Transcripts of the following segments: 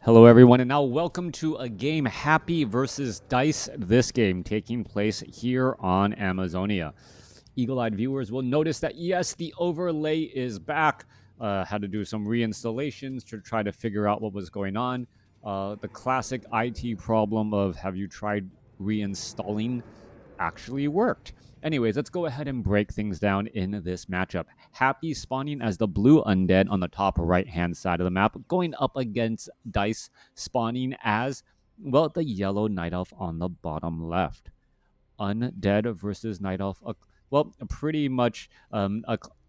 Hello everyone, and now welcome to a game, Happy versus Dice. This game taking place here on Amazonia. Eagle-eyed viewers will notice that yes, the overlay is back. Had to do some reinstallations to try to figure out what was going on. The classic IT problem of have you tried reinstalling actually worked. Anyways, let's go ahead and break things down in this matchup. Happy spawning as the blue undead on the top right-hand side of the map, going up against Dice spawning as, well, the yellow night elf on the bottom left. Undead versus night elf, pretty much a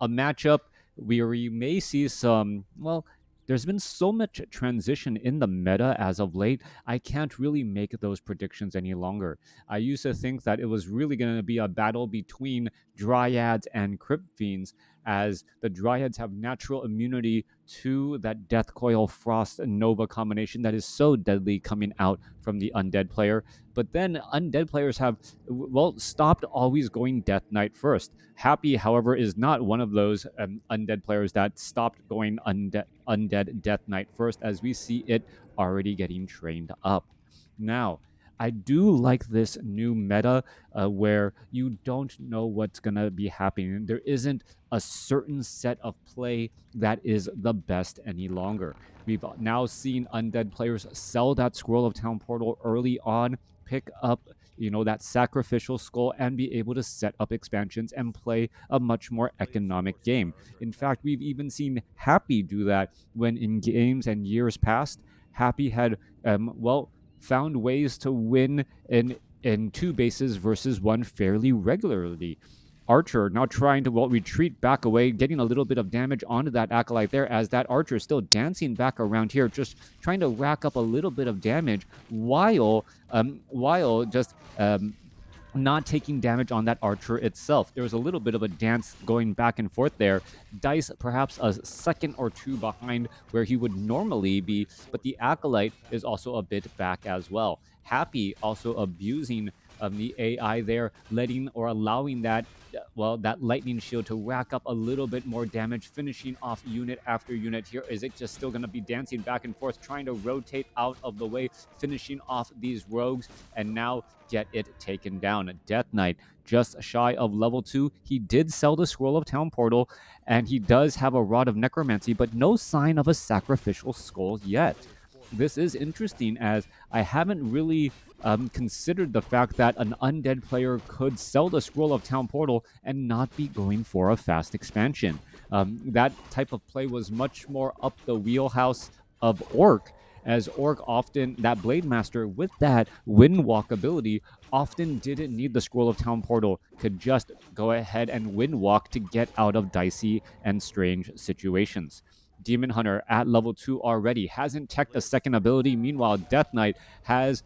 matchup where we may see some, there's been so much transition in the meta as of late, I can't really make those predictions any longer. I used to think that it was really going to be a battle between Dryads and Crypt Fiends, as the Dryads have natural immunity to that Death Coil Frost Nova combination that is so deadly coming out from the Undead player. But then Undead players have, stopped always going Death Knight first. Happy, however, is not one of those Undead players that stopped going Undead Death Knight first, as we see it already getting trained up. Now, I do like this new meta where you don't know what's going to be happening. There isn't a certain set of play that is the best any longer. We've now seen Undead players sell that Scroll of Town Portal early on, pick up that sacrificial skull, and be able to set up expansions and play a much more economic game. In fact, we've even seen Happy do that when in games and years past, Happy had found ways to win in two bases versus one fairly regularly. Archer now trying to retreat back away, getting a little bit of damage onto that acolyte there, as that Archer is still dancing back around here, just trying to rack up a little bit of damage while just not taking damage on that Archer itself. There was a little bit of a dance going back and forth there. Dice perhaps a second or two behind where he would normally be, but the acolyte is also a bit back as well. Happy also abusing the AI there, letting or allowing that lightning shield to rack up a little bit more damage, finishing off unit after unit here. Is it just still going to be dancing back and forth, trying to rotate out of the way, finishing off these rogues, and now get it taken down? Death Knight just shy of level 2. He did sell the Scroll of Town Portal, and he does have a Rod of Necromancy, but no sign of a sacrificial skull yet. This is interesting, as I haven't really considered the fact that an Undead player could sell the Scroll of Town Portal and not be going for a fast expansion. That type of play was much more up the wheelhouse of Orc, as Orc often, that Blade Master with that Windwalk ability, often didn't need the Scroll of Town Portal, could just go ahead and Windwalk to get out of dicey and strange situations. Demon Hunter at level 2 already, hasn't teched a second ability. Meanwhile, Death Knight has,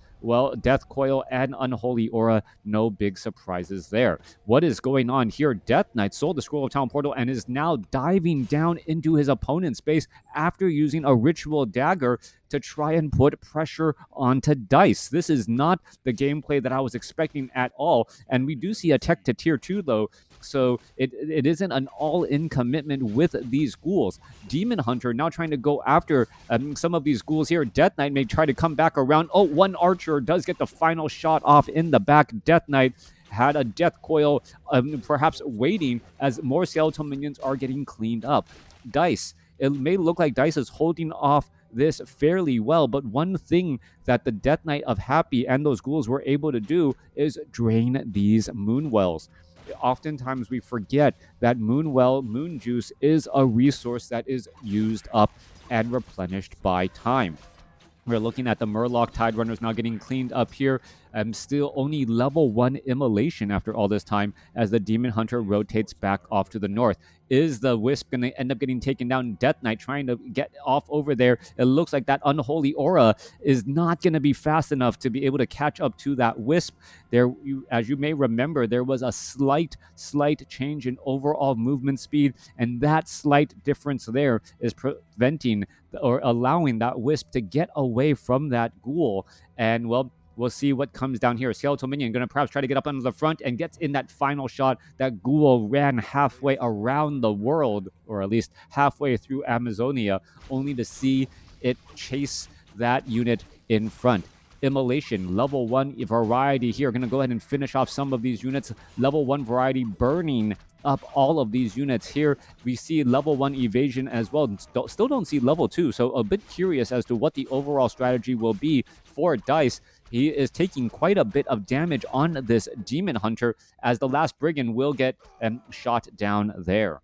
Death Coil and Unholy Aura. No big surprises there. What is going on here? Death Knight sold the Scroll of Town Portal and is now diving down into his opponent's base after using a Ritual Dagger to try and put pressure onto Dice. This is not the gameplay that I was expecting at all. And we do see a tech to tier 2 though, so it isn't an all-in commitment with these ghouls. Demon Hunter now trying to go after some of these ghouls here. Death Knight may try to come back around. Oh, one Archer does get the final shot off in the back. Death Knight had a Death Coil perhaps waiting as more skeletal minions are getting cleaned up. Dice, it may look like Dice is holding off this fairly well, but one thing that the Death Knight of Happy and those ghouls were able to do is drain these moon wells. Oftentimes we forget that moon juice is a resource that is used up and replenished by time. We're looking at the Murloc Tide Runners now getting cleaned up here. Still only level 1 immolation after all this time, as the Demon Hunter rotates back off to the north. Is the Wisp going to end up getting taken down? Death Knight trying to get off over there. It looks like that Unholy Aura is not going to be fast enough to be able to catch up to that Wisp. There, as you may remember, there was a slight change in overall movement speed, and that slight difference there is preventing or allowing that Wisp to get away from that ghoul. And we'll see what comes down here. Skeletal Minion going to perhaps try to get up onto the front and gets in that final shot. That ghoul ran halfway around the world, or at least halfway through Amazonia, only to see it chase that unit in front. Immolation, level 1 variety here. Going to go ahead and finish off some of these units. Level 1 variety burning up all of these units here. We see level 1 evasion as well. Still don't see level 2, so a bit curious as to what the overall strategy will be for Dise. He is taking quite a bit of damage on this Demon Hunter, as the last Brigand will get shot down there.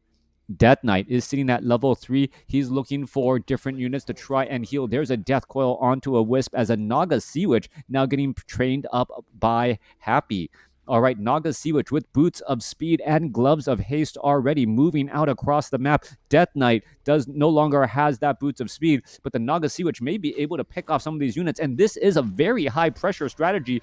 Death Knight is sitting at level 3. He's looking for different units to try and heal. There's a Death Coil onto a Wisp as a Naga Sea Witch now getting trained up by Happy. All right, Naga Sea Witch with boots of speed and gloves of haste already moving out across the map. Death Knight no longer has that boots of speed, but the Naga Sea Witch may be able to pick off some of these units, and this is a very high pressure strategy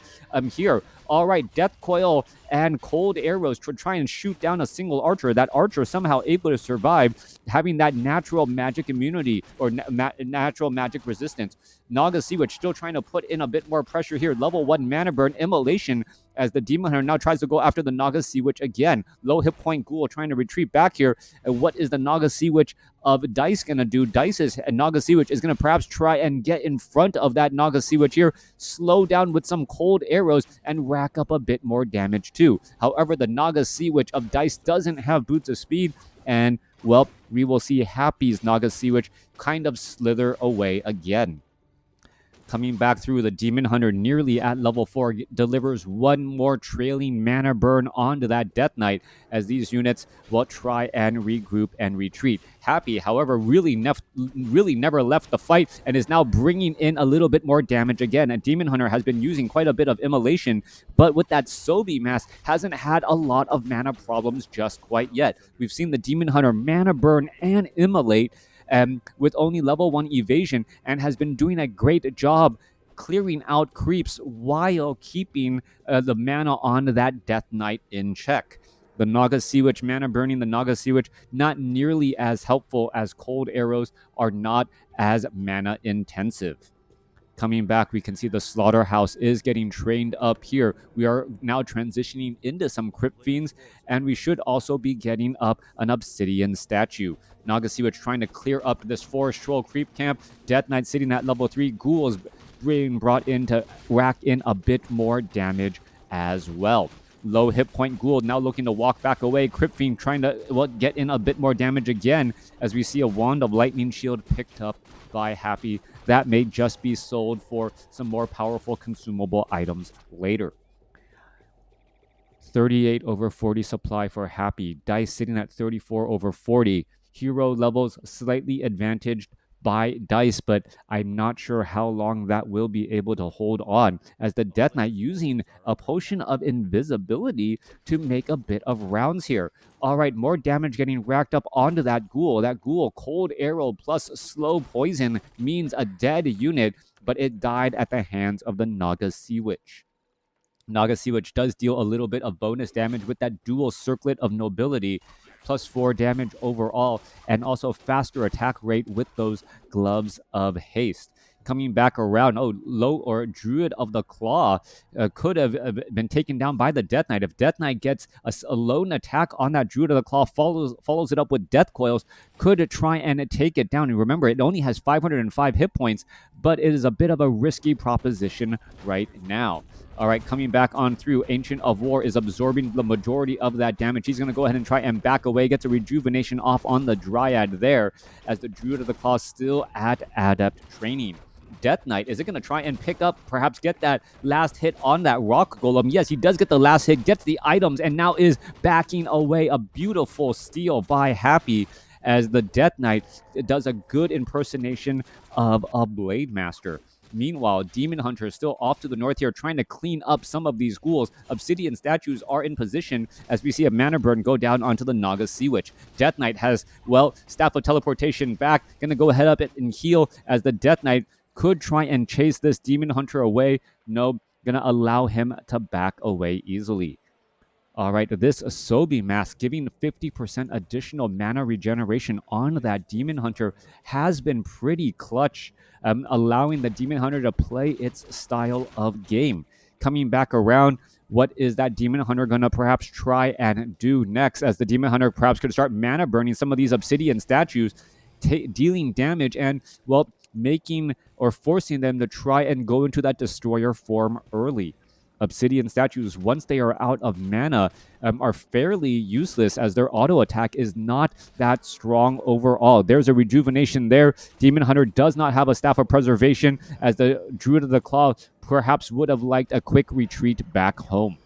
here. All right, Death Coil and cold arrows to try and shoot down a single archer. That archer somehow able to survive, having that natural magic immunity or natural magic resistance. Naga Sea Witch still trying to put in a bit more pressure here. Level 1 mana burn, Immolation, as the Demon Hunter now tries to go after the Naga Sea Witch again. Low hit point Ghoul trying to retreat back here. And what is the Naga Sea Witch of Dise going to do? Dice's Naga Sea Witch is going to perhaps try and get in front of that Naga Sea Witch here, slow down with some cold arrows, and rack up a bit more damage too. However, the Naga Sea Witch of Dise doesn't have boots of speed, and, well, we will see Happy's Naga Sea Witch kind of slither away again. Coming back through, the Demon Hunter nearly at level 4 delivers one more trailing mana burn onto that Death Knight, as these units will try and regroup and retreat. Happy, however, really never left the fight and is now bringing in a little bit more damage again. And Demon Hunter has been using quite a bit of Immolation, but with that Sobi Mask hasn't had a lot of mana problems just quite yet. We've seen the Demon Hunter mana burn and Immolate with only level 1 evasion, and has been doing a great job clearing out creeps while keeping the mana on that Death Knight in check. The Naga Sea Witch mana burning, the Naga Sea Witch not nearly as helpful, as cold arrows are not as mana intensive. Coming back, we can see the Slaughterhouse is getting trained up here. We are now transitioning into some Crypt Fiends, and we should also be getting up an Obsidian statue. Naga Sea Witch trying to clear up this Forest Troll creep camp. Death Knight sitting at level 3. Ghouls being brought in to rack in a bit more damage as well. Low hit point Ghoul now looking to walk back away. Crypt Fiend trying to get in a bit more damage again, as we see a Wand of Lightning Shield picked up by Happy. That may just be sold for some more powerful consumable items later. 38 over 40 supply for Happy. Dise sitting at 34 over 40. Hero levels slightly advantaged by Dise, but I'm not sure how long that will be able to hold on, as the Death Knight using a potion of invisibility to make a bit of rounds here. All right, more damage getting racked up onto that Ghoul. That Ghoul, cold arrow plus slow poison means a dead unit, but it died at the hands of the Naga Sea Witch. Naga Sea Witch does deal a little bit of bonus damage with that dual circlet of nobility, plus 4 damage overall, and also faster attack rate with those gloves of haste. Coming back around, Druid of the Claw could have been taken down by the Death Knight. If Death Knight gets a lone attack on that Druid of the Claw, follows it up with Death Coils, could try and take it down. And remember, it only has 505 hit points, but it is a bit of a risky proposition right now. All right, coming back on through, Ancient of War is absorbing the majority of that damage. He's going to go ahead and try and back away, gets a rejuvenation off on the Dryad there, as the Druid of the Claw still at Adept training. Death Knight, is it going to try and pick up, perhaps get that last hit on that Rock Golem? Yes, he does get the last hit, gets the items, and now is backing away. A beautiful steal by Happy, as the Death Knight does a good impersonation of a Blade Master. Meanwhile, Demon Hunter is still off to the north here, trying to clean up some of these ghouls. Obsidian statues are in position, as we see a mana burn go down onto the Naga Sea Witch. Death Knight has, Staff of Teleportation back. Going to go ahead up and heal, as the Death Knight could try and chase this Demon Hunter away. No, going to allow him to back away easily. All right, this Sobi Mask giving 50% additional mana regeneration on that Demon Hunter has been pretty clutch, allowing the Demon Hunter to play its style of game. Coming back around, what is that Demon Hunter going to perhaps try and do next, as the Demon Hunter perhaps could start mana burning some of these Obsidian statues, dealing damage, and, making or forcing them to try and go into that destroyer form early. Obsidian statues, once they are out of mana, are fairly useless as their auto attack is not that strong overall. There's a rejuvenation there. Demon Hunter does not have a Staff of Preservation, as the Druid of the Claw perhaps would have liked a quick retreat back home.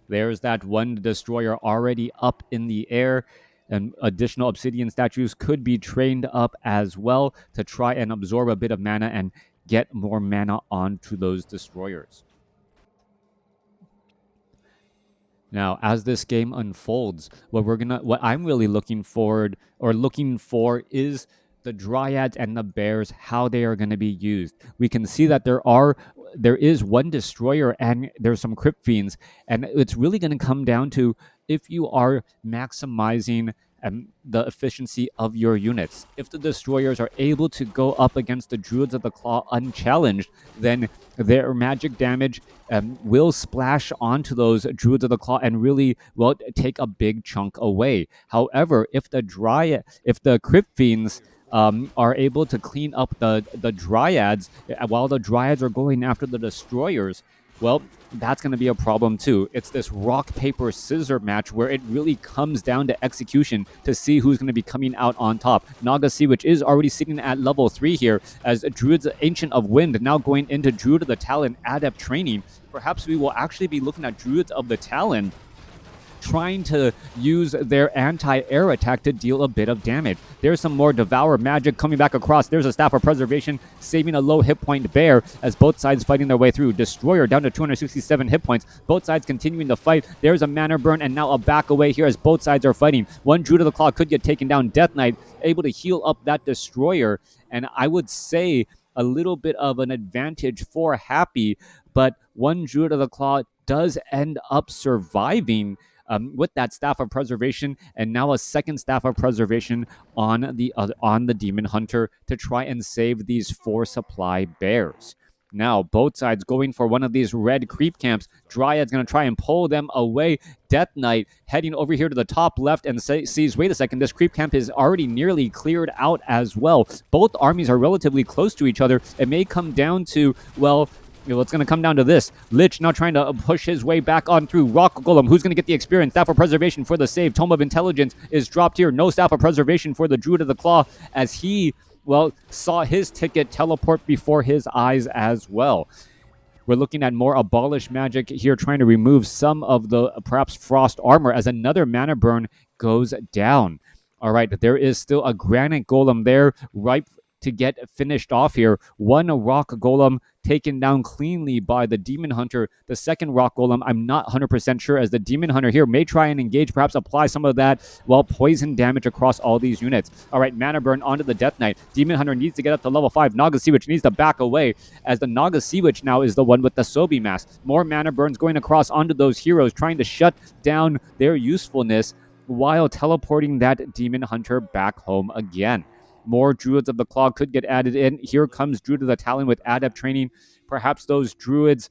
There's that one destroyer already up in the air, and additional obsidian statues could be trained up as well to try and absorb a bit of mana and get more mana onto those destroyers. Now, as this game unfolds, what I'm really looking for is the dryads and the bears, how they are going to be used. We can see that there is one destroyer and there's some crypt fiends, and it's really going to come down to if you are maximizing the efficiency of your units. If the destroyers are able to go up against the Druids of the Claw unchallenged, then their magic damage will splash onto those Druids of the Claw and really will take a big chunk away. However, if the Crypt Fiends are able to clean up the Dryads while the Dryads are going after the destroyers, well, that's going to be a problem too. It's this rock, paper, scissor match where it really comes down to execution to see who's going to be coming out on top. Naga Sea, which is already sitting at level 3 here, as Druid's Ancient of Wind now going into Druid of the Talon Adept training. Perhaps we will actually be looking at Druids of the Talon trying to use their anti-air attack to deal a bit of damage. There's some more Devour magic coming back across. There's a Staff of Preservation saving a low hit point bear as both sides fighting their way through. Destroyer down to 267 hit points. Both sides continuing to fight. There's a mana burn and now a back away here as both sides are fighting. One Druid of the Claw could get taken down. Death Knight able to heal up that Destroyer, and I would say a little bit of an advantage for Happy, but one Druid of the Claw does end up surviving with that Staff of Preservation, and now a second Staff of Preservation on the Demon Hunter to try and save these 4 supply bears. Now, both sides going for one of these red creep camps. Dryad's going to try and pull them away. Death Knight heading over here to the top left and sees, wait a second, this creep camp is already nearly cleared out as well. Both armies are relatively close to each other. It may come down to, well, it's going to come down to this. Lich now trying to push his way back on through. Rock Golem, who's going to get the experience? Staff of Preservation for the save. Tome of Intelligence is dropped here. No Staff of Preservation for the Druid of the Claw as he, saw his ticket teleport before his eyes as well. We're looking at more Abolish magic here, trying to remove some of the perhaps Frost armor as another mana burn goes down. All right, there is still a Granite Golem there, ripe to get finished off here. One Rock Golem taken down cleanly by the Demon Hunter. The second Rock Golem, I'm not 100% sure, as the Demon Hunter here may try and engage, perhaps apply some of that, poison damage across all these units. All right, mana burn onto the Death Knight. Demon Hunter needs to get up to level 5. Naga Sea Witch needs to back away, as the Naga Sea Witch now is the one with the Sobi Mask. More mana burns going across onto those heroes, trying to shut down their usefulness while teleporting that Demon Hunter back home again. More Druids of the Claw could get added in. Here comes Druid of the Talon with Adept training. Perhaps those Druids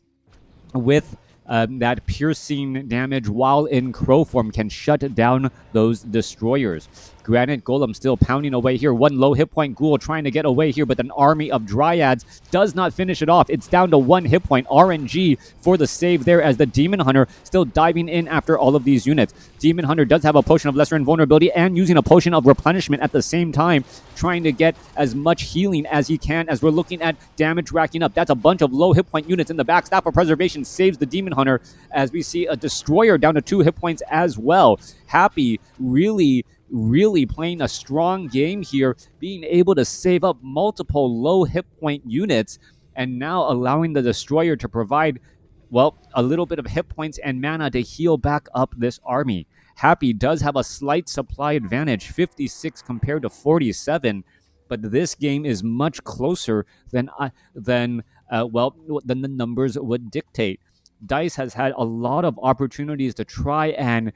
with that piercing damage while in crow form can shut down those destroyers. Granite Golem still pounding away here. One low hit point Ghoul trying to get away here, but an army of Dryads does not finish it off. It's down to 1 hit point. RNG for the save there as the Demon Hunter still diving in after all of these units. Demon Hunter does have a potion of lesser invulnerability and using a potion of replenishment at the same time, trying to get as much healing as he can as we're looking at damage racking up. That's a bunch of low hit point units in the back. Staff of Preservation saves the Demon Hunter as we see a Destroyer down to 2 hit points as well. Happy really playing a strong game here, being able to save up multiple low hit point units and now allowing the Destroyer to provide, a little bit of hit points and mana to heal back up this army. Happy does have a slight supply advantage, 56 compared to 47, but this game is much closer than the numbers would dictate. Dise has had a lot of opportunities to try and,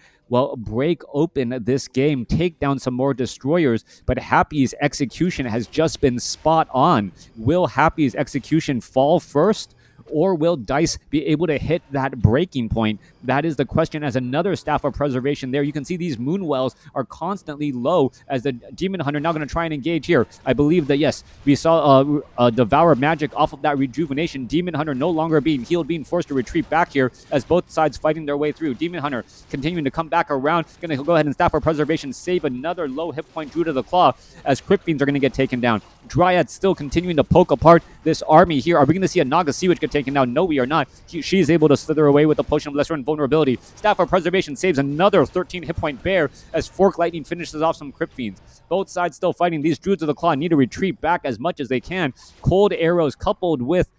break open this game, take down some more destroyers, but Happy's execution has just been spot on. Will Happy's execution fall first, or will Dise be able to hit that breaking point? That is the question, as another Staff of Preservation there. You can see these moon wells are constantly low as the Demon Hunter now going to try and engage here. I believe that, yes, we saw Devour Magic off of that rejuvenation. Demon Hunter no longer being healed, being forced to retreat back here as both sides fighting their way through. Demon Hunter continuing to come back around, going to go ahead and Staff of Preservation save another low hit point Druid of the Claw as Crypt Fiends are going to get taken down. Dryad still continuing to poke apart this army here. Are we going to see a Naga Sea Witch get taken down? No, we are not. She's able to slither away with the Potion of Lesser Invulnerability. Staff of Preservation saves another 13 hit point bear as Fork Lightning finishes off some Crypt Fiends. Both sides still fighting. These Druids of the Claw need to retreat back as much as they can. Cold arrows coupled with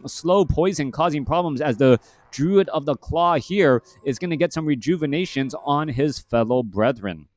slow poison causing problems as the Druid of the Claw here is going to get some rejuvenations on his fellow brethren.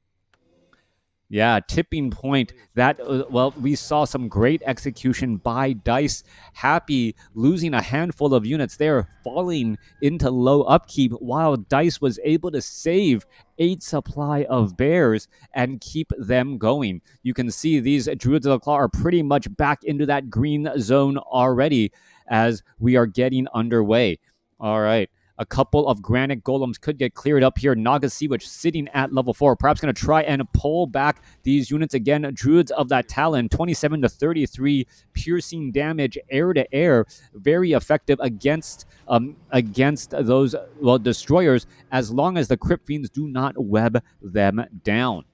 Yeah, tipping point. That, well, we saw some great execution by Dise. Happy losing a handful of units there, falling into low upkeep, while Dise was able to save 8 supply of bears and keep them going. You can see these Druids of the Claw are pretty much back into that green zone already as we are getting underway. All right. A couple of granite golems could get cleared up here. Naga Sea Witch sitting at level 4. Perhaps going to try and pull back these units again. Druids of that Talon, 27 to 33 piercing damage, air to air. Very effective against those, well, destroyers, as long as the Crypt Fiends do not web them down.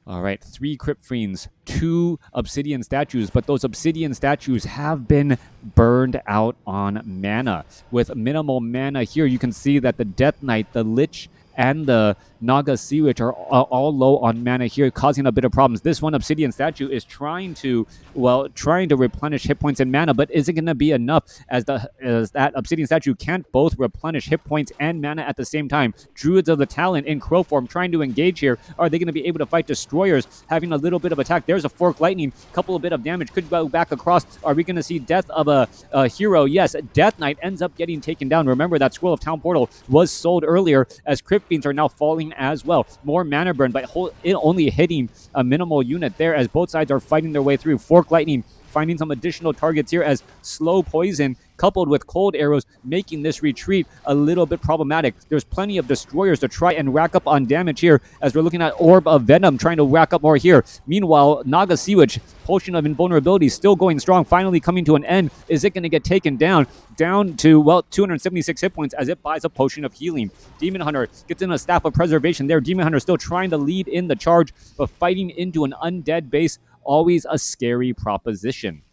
All right, 3 Crypt Fiends, 2 Obsidian Statues, but those Obsidian Statues have been burned out on mana. With minimal mana here, you can see that the Death Knight, the Lich, and the Naga Sea Witch are all low on mana here, causing a bit of problems. This one Obsidian Statue is trying to replenish hit points and mana, but is it going to be enough as that Obsidian Statue can't both replenish hit points and mana at the same time? Druids of the Talon in Crow form trying to engage here. Are they going to be able to fight Destroyers, having a little bit of attack? There's a Fork Lightning, couple of bit of damage, could go back across. Are we going to see death of a hero? Yes, Death Knight ends up getting taken down. Remember, that Scroll of Town Portal was sold earlier as Crypt Fiends are now falling as well. More mana burn, but only hitting a minimal unit there as both sides are fighting their way through. Fork Lightning finding some additional targets here as slow poison coupled with cold arrows making this retreat a little bit problematic. There's plenty of destroyers to try and rack up on damage here as we're looking at Orb of Venom trying to rack up more here. Meanwhile, Naga Sea Witch, Potion of Invulnerability still going strong, finally coming to an end. Is it going to get taken down? Down to, well, 276 hit points as it buys a Potion of Healing. Demon Hunter gets in a Staff of Preservation there. Demon Hunter still trying to lead in the charge, but fighting into an undead base, always a scary proposition.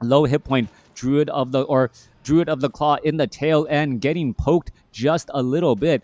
Low hit point Druid of the Claw in the tail end, getting poked just a little bit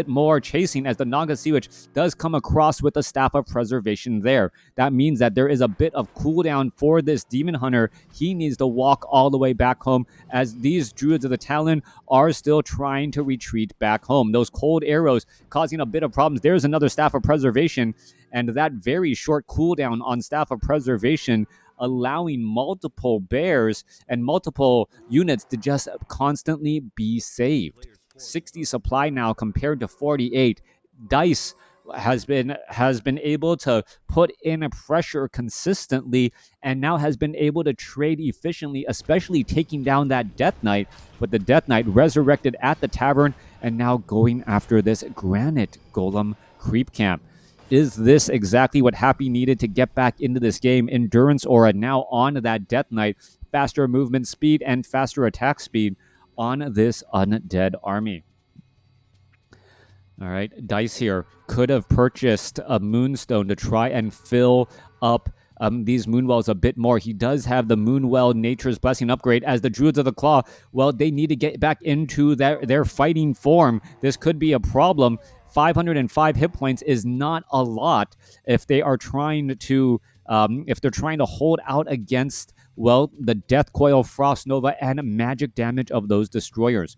more, chasing as the Naga Sea Witch does come across with the Staff of Preservation there. That means that there is a bit of cooldown for this Demon Hunter. He needs to walk all the way back home as these Druids of the Talon are still trying to retreat back home. Those cold arrows causing a bit of problems. There's another Staff of Preservation, and that very short cooldown on Staff of Preservation allowing multiple bears and multiple units to just constantly be saved. 60 supply now compared to 48. Dise has been able to put in a pressure consistently and now has been able to trade efficiently, especially taking down that Death Knight. But the Death Knight resurrected at the tavern and now going after this Granite Golem creep camp. Is this exactly what Happy needed to get back into this game? Endurance Aura now on that Death Knight. Faster movement speed and faster attack speed on this undead army. All right, Dise here could have purchased a Moonstone to try and fill up these Moonwells a bit more. He does have the Moonwell Nature's Blessing upgrade as the Druids of the Claw. Well, they need to get back into their fighting form. This could be a problem. 505 hit points is not a lot if they are trying to hold out against, well, the Death Coil, Frost Nova, and magic damage of those destroyers.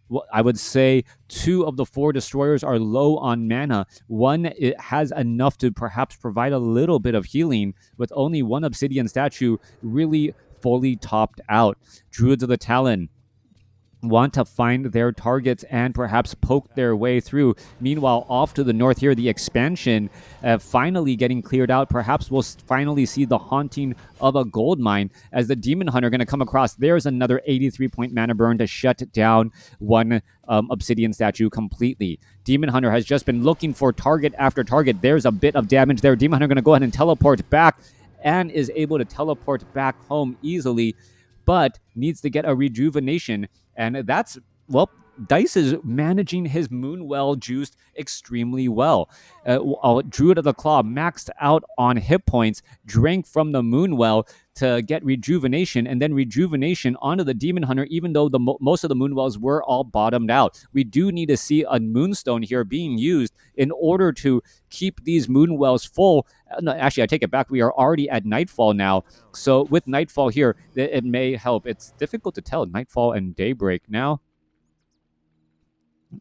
Well, I would say 2 of the 4 destroyers are low on mana. One, it has enough to perhaps provide a little bit of healing, with only 1 Obsidian Statue really fully topped out. Druids of the Talon want to find their targets and perhaps poke their way through. Meanwhile, off to the north here, the expansion finally getting cleared out. Perhaps we'll finally see the haunting of a gold mine as the Demon Hunter going to come across. There's another 83-point mana burn to shut down one obsidian statue completely. Demon Hunter has just been looking for target after target. There's a bit of damage there. Demon Hunter going to go ahead and teleport back and is able to teleport back home easily, but needs to get a rejuvenation. And that's, well, Dise is managing his Moonwell juiced extremely well. Druid of the Claw maxed out on hit points, drank from the Moonwell to get rejuvenation, and then rejuvenation onto the Demon Hunter, even though most of the Moonwells were all bottomed out. We do need to see a Moonstone here being used in order to keep these Moonwells full. No, actually, I take it back. We are already at Nightfall now. So with Nightfall here, it may help. It's difficult to tell. Nightfall and Daybreak now.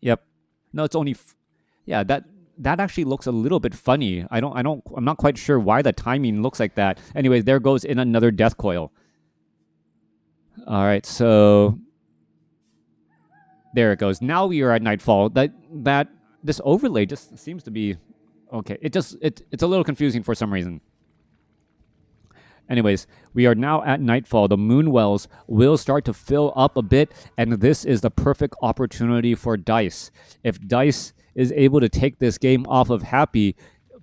Yep. No, it's only. Yeah, that actually looks a little bit funny. I'm not quite sure why the timing looks like that. Anyways, there goes in another death coil. All right, so there it goes. Now we are at Nightfall. This overlay just seems to be okay. It's a little confusing for some reason. Anyways, we are now at Nightfall. The Moonwells will start to fill up a bit, and this is the perfect opportunity for Dise. If Dise is able to take this game off of Happy,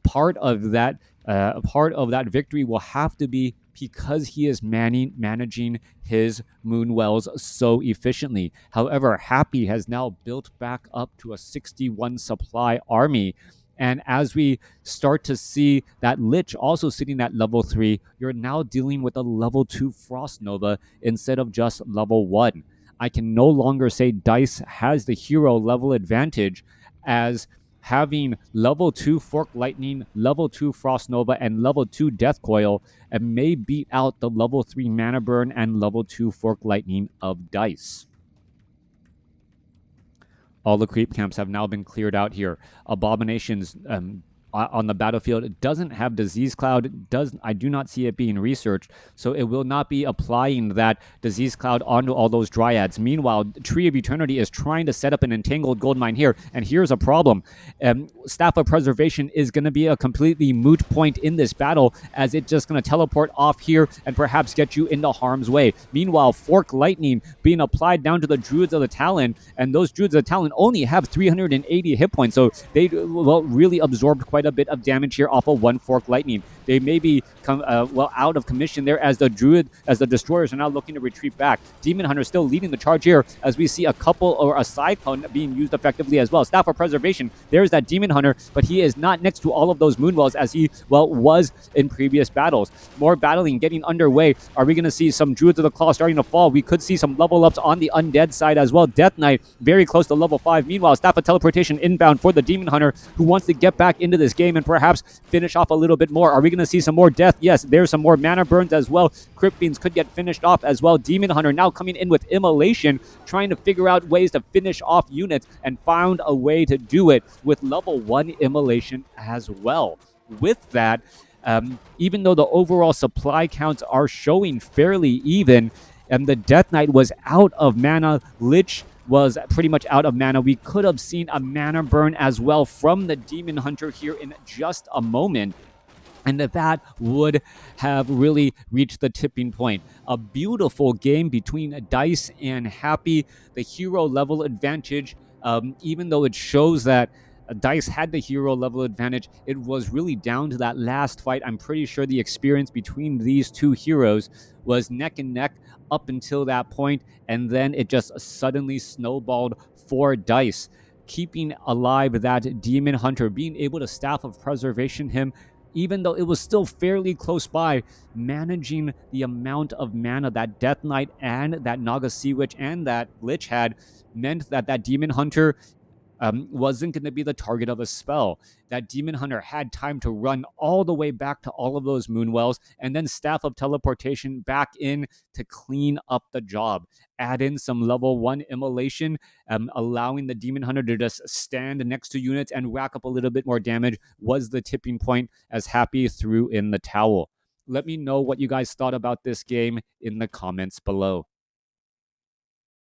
part of that victory will have to be because he is managing his Moonwells so efficiently. However, Happy has now built back up to a 61 supply army. And as we start to see that Lich also sitting at level 3, you're now dealing with a level 2 Frost Nova instead of just level 1. I can no longer say Dise has the hero level advantage, as having level 2 Fork Lightning, level 2 Frost Nova, and level 2 Death Coil may beat out the level 3 Mana Burn and level 2 Fork Lightning of Dise. All the creep camps have now been cleared out here. Abominations on the battlefield. It doesn't have Disease Cloud. I do not see it being researched, so it will not be applying that Disease Cloud onto all those Dryads. Meanwhile, Tree of Eternity is trying to set up an entangled gold mine here, and here's a problem. Staff of Preservation is going to be a completely moot point in this battle, as it's just going to teleport off here and perhaps get you into harm's way. Meanwhile, Fork Lightning being applied down to the Druids of the Talon, and those Druids of the Talon only have 380 hit points, so they really absorbed quite a bit of damage here off of one Fork Lightning. They may be out of commission there, as the Destroyers are now looking to retreat back. Demon Hunter still leading the charge here, as we see a Cyclone being used effectively as well. Staff of Preservation, there's that Demon Hunter, but he is not next to all of those Moonwells as he, was in previous battles. More battling getting underway. Are we going to see some Druids of the Claw starting to fall? We could see some level ups on the Undead side as well. Death Knight very close to level 5. Meanwhile, Staff of Teleportation inbound for the Demon Hunter, who wants to get back into this game and perhaps finish off a little bit more. Are we going to see some more death? Yes, there's some more mana burns as well. Crypt Beans could get finished off as well. Demon Hunter now coming in with Immolation, trying to figure out ways to finish off units, and found a way to do it with level 1 Immolation as well. With that, even though the overall supply counts are showing fairly even, and the Death Knight was out of mana, Lich was pretty much out of mana. We could have seen a mana burn as well from the Demon Hunter here in just a moment, and that would have really reached the tipping point. A beautiful game between Dise and Happy. The hero level advantage, even though it shows that Dise had the hero level advantage, it was really down to that last fight. I'm pretty sure the experience between these two heroes was neck and neck up until that point, and then it just suddenly snowballed for Dise, keeping alive that Demon Hunter, being able to Staff of Preservation him, even though it was still fairly close by, managing the amount of mana that Death Knight and that Naga Sea Witch and that Lich had, meant that that Demon Hunter wasn't going to be the target of a spell. That Demon Hunter had time to run all the way back to all of those Moonwells, and then Staff of Teleportation back in to clean up the job. Add in some level 1 Immolation, allowing the Demon Hunter to just stand next to units and rack up a little bit more damage, was the tipping point, as Happy threw in the towel. Let me know what you guys thought about this game in the comments below.